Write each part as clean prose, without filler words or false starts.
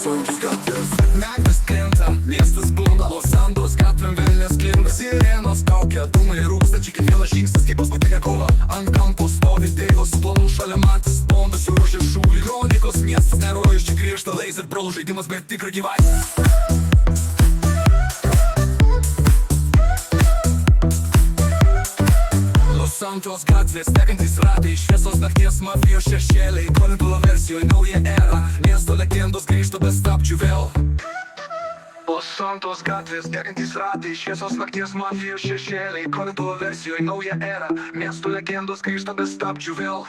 Santos gatvės Mekas krenta, miestas bunda Los Santos gatvėm Vilnius sklinda Sirenos kaukia, dūmai rūksta Čia kiekvienas žingsnis kaip paskutinė kova Ant kampo stovi tėvos su planu šalia matas Bondas jūros ir šūlį Kronikos miestas nerojus Čia grįžta laser brolų žaidimas Bet tikra gyvai Santos gatvės, degantis ratai Šviesos nakties mafijos šešėliai Korintulo versijoje nauja era Miesto legendos grįžta be stabdžių vėl Los Santos gatvės, degantis ratai Šviesos nakties mafijos šešėliai Korintulo versijoje nauja era Miesto legendos grįžta be stabdžių vėl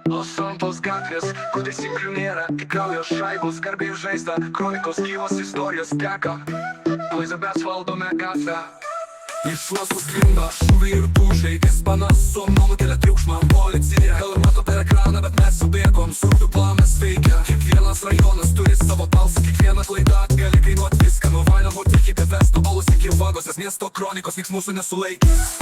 Los Santos gatvės, kur taisyklių nėra Tik gaujos šaibos, garbiai žaizda Kronikos gyvos istorijos teka Elizabės valdome gatvę Iš uostų sklinda šūviai ir pušai Ispanas su mano kelia triukšmą Policija gal ir mato per ekraną Bet mes subėgom, surbių planas veikia Kiekvienas rajonas turi savo balsą Kiekviena klaida gali kainuot viską Nuo Vainavot iki Bevesto balus iki Vagosės Miesto kronikos niks mūsų nesulaikys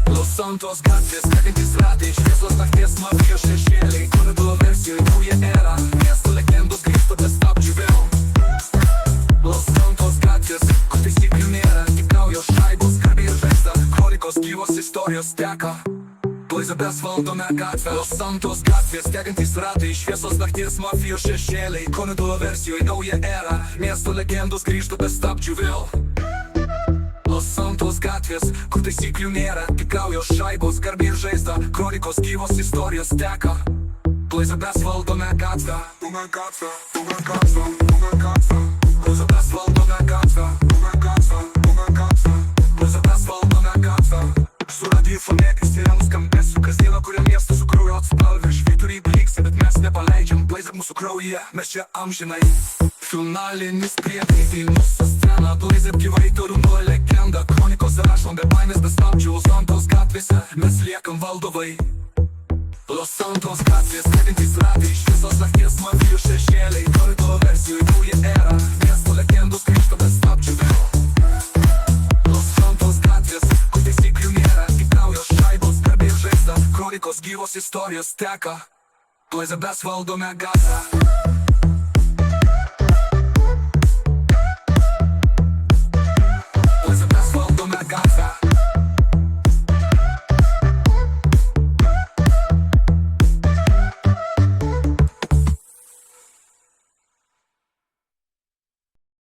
Los Santos gatvės, degantis ratai Šviesos nakties mafijos šešėliai Korintulo versijoje nauja era Miesto legendos grįžta be stabdžių vėl Los Santos gatvės, kur taisyklių nėra Tik gaujos šaibos, garbiai ir žaizda Kronikos gyvos istorijos teka Elizabės valdome gatvę Los Santos gatvės, degantis ratai Šviesos nakties mafijos šešėliai Korintulo versijoje nauja era Miesto legendos grįžta be stabdžių vėl Los Santos gatvės, kur taisyklių nėra Tik gaujos šaibos, garbiai ir žaizda Kronikos gyvos istorijos teka Elizabės valdome gatvę Elizabės valdome gatvę Elizabės valdome gatvę Su radiofonėkais tyriamus skambesiu Kasdieną kuria miestą su kraujo atspalviu Švyturį blyksė, bet mes nepaleidžiam Blazek mūsų kraujyje, mes čia amžinai Finalinis priekaitai, mūsų scena Blazek gyvai Toruno legenda Kronikos rašom be baimės, be stabdžių Los Santos gatvėse, mes liekam valdovai Los Santos gatvės, degantis ratai Šviesos nakties mafijos šešėliai Korintulo versijoje nauja era Miesto legendos grįžta be stabdžių vėl Los Santos gatvės, kur taisyklių nėra Tik gaujos šaibos, garbiai ir žaizda Kronikos gyvos istorijos teka Elizabės valdome gatvę